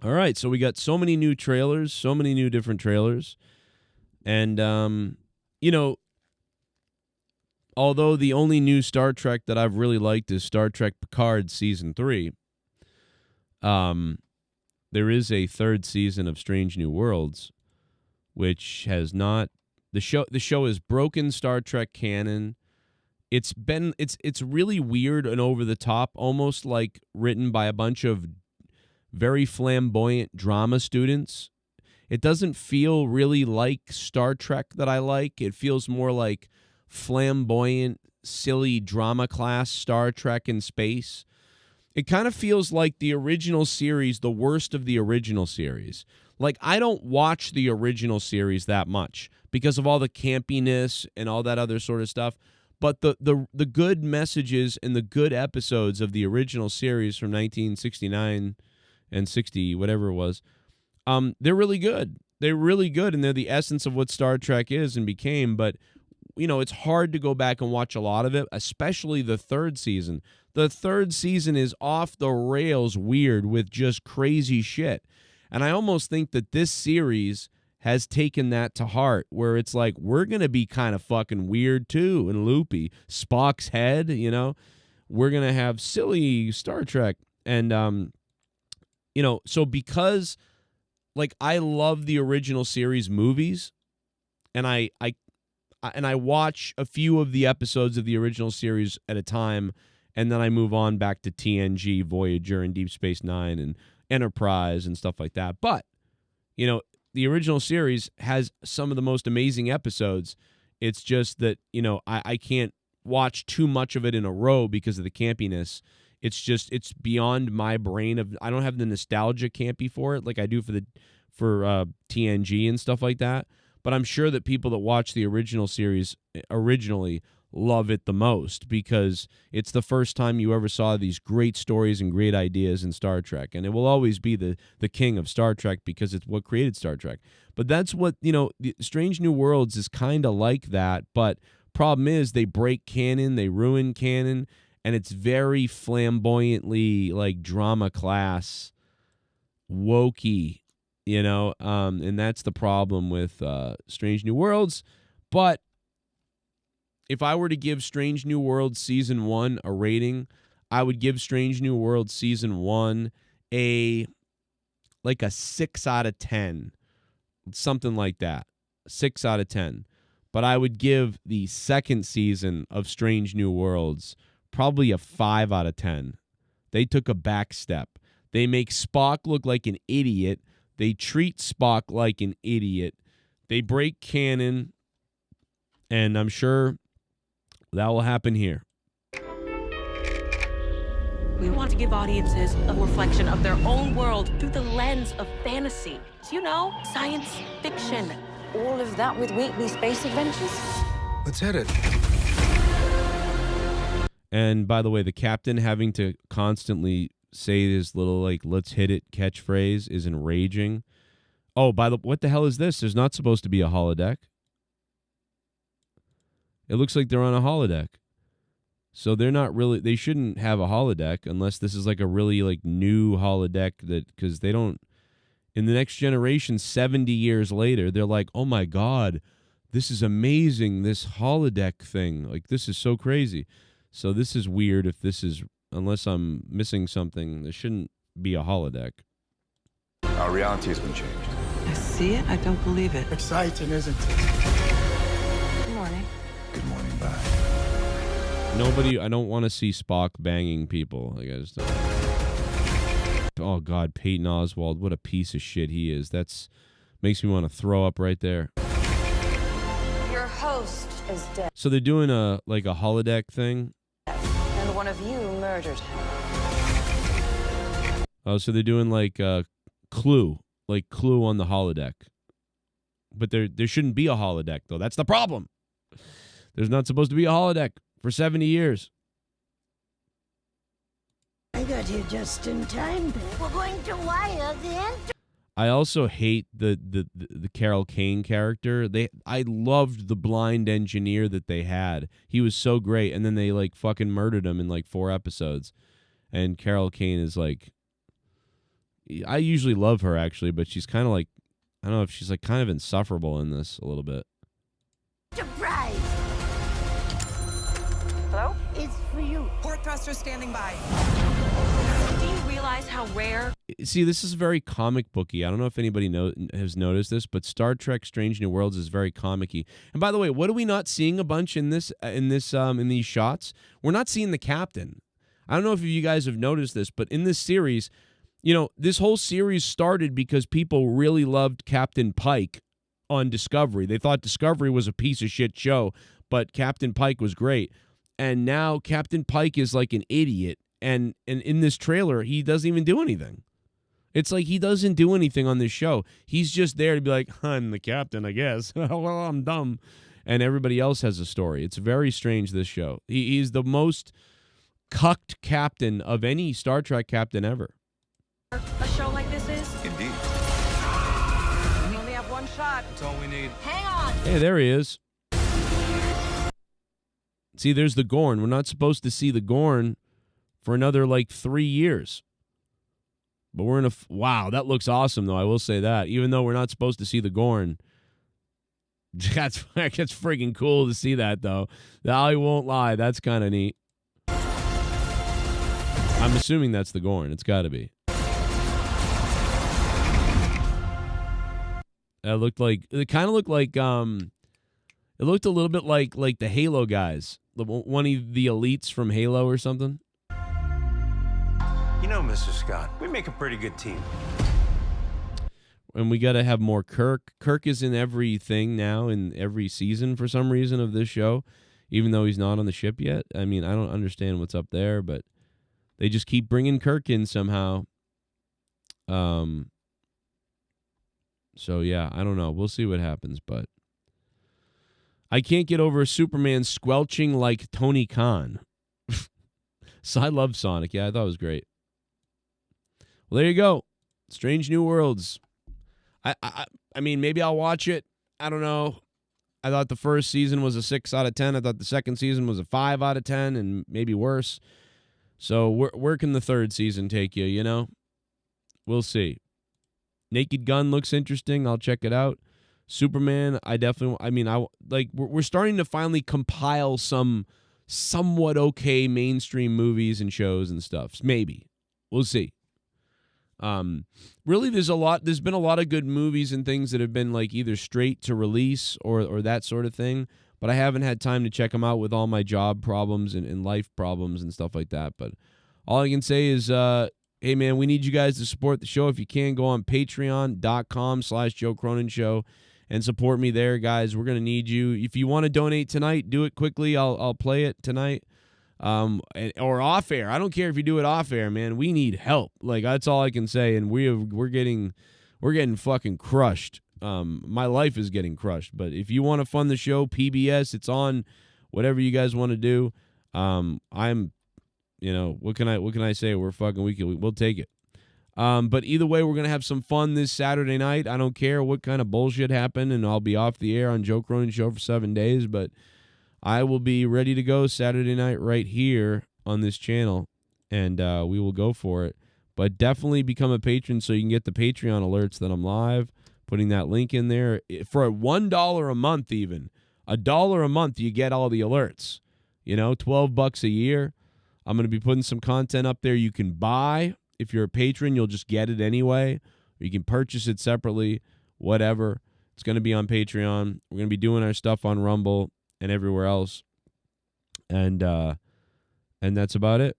All right, so we got so many new trailers, so many new different trailers. And, you know, although the only new Star Trek that I've really liked is Star Trek Picard Season 3, there is a third season of Strange New Worlds, which has not... The show has broken Star Trek canon. It's really weird and over the top, almost like written by a bunch of very flamboyant drama students. It doesn't feel really like Star Trek that I like. It feels more like flamboyant, silly drama class Star Trek in space. It kind of feels like the original series, the worst of the original series. Like, I don't watch the original series that much because of all the campiness and all that other sort of stuff. But the good messages and the good episodes of the original series from 1969 and 60, whatever it was, they're really good. They're really good, and they're the essence of what Star Trek is and became. But, you know, it's hard to go back and watch a lot of it, especially the third season. The third season is off the rails weird with just crazy shit. And I almost think that this series has taken that to heart, where it's like, we're going to be kind of fucking weird too and loopy. Spock's head, you know, we're going to have silly Star Trek. And, you know, so because, like, I love the original series movies, and I watch a few of the episodes of the original series at a time, and then I move on back to TNG, Voyager, and Deep Space Nine, and Enterprise, and stuff like that. But, you know, the original series has some of the most amazing episodes. It's just that, you know, I can't watch too much of it in a row because of the campiness. It's beyond my brain. I don't have the nostalgia campy for it like I do for TNG and stuff like that. But I'm sure that people that watch the original series originally love it the most because it's the first time you ever saw these great stories and great ideas in Star Trek. And it will always be the king of Star Trek because it's what created Star Trek. But that's what, you know, Strange New Worlds is kind of like that. But problem is they break canon, they ruin canon, and it's very flamboyantly like drama class, wokey, you know, and that's the problem with Strange New Worlds. But if I were to give Strange New Worlds Season 1 a rating, I would give Strange New Worlds Season 1 a 6 out of 10. Something like that. 6 out of 10. But I would give the second season of Strange New Worlds probably a 5 out of 10. They took a back step. They make Spock look like an idiot. They treat Spock like an idiot. They break canon. And I'm sure that will happen here. We want to give audiences a reflection of their own world through the lens of fantasy. You know, science fiction. All of that with weekly space adventures? Let's hit it. And by the way, the captain having to constantly say this little, like, let's hit it catchphrase is enraging. Oh, what the hell is this? There's not supposed to be a holodeck. It looks like they're on a holodeck. So they're not really, they shouldn't have a holodeck unless this is like a really like new holodeck because they don't, in the next generation, 70 years later, they're like, oh my God, this is amazing, this holodeck thing. Like, this is so crazy. So this is weird if this is, unless I'm missing something, there shouldn't be a holodeck. Our reality has been changed. I see it, I don't believe it. Exciting, isn't it? Good morning. Good morning, bye. I don't want to see Spock banging people. I guess. Oh God, Peyton Oswald, what a piece of shit he is. That's makes me want to throw up right there. Your host is dead. So they're doing a holodeck thing. And one of you murdered him. Oh, so they're doing like Clue on the holodeck. But there shouldn't be a holodeck though. That's the problem. There's not supposed to be a holodeck for 70 years. I got here just in time. We're going to wire the I also hate the Carol Kane character. I loved the blind engineer that they had. He was so great, and then they like fucking murdered him in like 4 episodes. And Carol Kane is like I usually love her actually, but she's kind of like, I don't know if she's like kind of insufferable in this a little bit. Surprise! Hello? It's for you. Port thruster standing by. Do you realize how rare? See, this is very comic booky. I don't know if anybody has noticed this, but Star Trek: Strange New Worlds is very comic-y. And by the way, what are we not seeing a bunch in these shots? We're not seeing the captain. I don't know if you guys have noticed this, but in this series, this whole series started because people really loved Captain Pike on Discovery. They thought Discovery was a piece of shit show, but Captain Pike was great. And now Captain Pike is like an idiot. And in this trailer, he doesn't even do anything. It's like he doesn't do anything on this show. He's just there to be like, I'm the captain, I guess. Well, I'm dumb. And everybody else has a story. It's very strange, this show. He's the most cucked captain of any Star Trek captain ever. A show like this is? Indeed. We only have one shot. That's all we need. Hang on! Hey, there he is. See, there's the Gorn. We're not supposed to see the Gorn for another, 3 years. But we're in wow, that looks awesome, though. I will say that. Even though we're not supposed to see the Gorn. That's freaking cool to see that, though. I won't lie. That's kind of neat. I'm assuming that's the Gorn. It's got to be. It kind of looked like, it looked a little bit like the Halo guys. One of the elites from Halo or something. You know, Mr. Scott, we make a pretty good team. And we got to have more Kirk. Kirk is in everything now, in every season for some reason of this show, even though he's not on the ship yet. I mean, I don't understand what's up there, but they just keep bringing Kirk in somehow. So, yeah, I don't know. We'll see what happens, but I can't get over Superman squelching like Tony Khan. So I love Sonic. Yeah, I thought it was great. Well, there you go. Strange New Worlds. I mean, maybe I'll watch it. I don't know. I thought the first season was a 6 out of 10. I thought the second season was a 5 out of 10 and maybe worse. So where can the third season take you, We'll see. Naked Gun looks interesting. I'll check it out. Superman, we're starting to finally compile some somewhat okay mainstream movies and shows and stuff. Maybe. We'll see. Really, there's been a lot of good movies and things that have been either straight to release or that sort of thing, but I haven't had time to check them out with all my job problems and life problems and stuff like that. But all I can say is, hey man, we need you guys to support the show. If you can, go on patreon.com/Joe Cronin Show and support me there, guys. We're going to need you. If you want to donate tonight, do it quickly. I'll play it tonight. Or off air. I don't care if you do it off air, man. We need help. That's all I can say. And we're getting fucking crushed. My life is getting crushed. But if you want to fund the show, PBS, it's on. Whatever you guys want to do. I'm, what can I say? We'll take it. But either way, we're gonna have some fun this Saturday night. I don't care what kind of bullshit happened, and I'll be off the air on Joe Cronin Show for 7 days, but I will be ready to go Saturday night right here on this channel, and we will go for it. But definitely become a patron so you can get the Patreon alerts that I'm live. Putting that link in there. For $1 a month even. $1 a month, you get all the alerts. $12 a year. I'm going to be putting some content up there you can buy. If you're a patron, you'll just get it anyway. Or you can purchase it separately, whatever. It's going to be on Patreon. We're going to be doing our stuff on Rumble and everywhere else. And that's about it.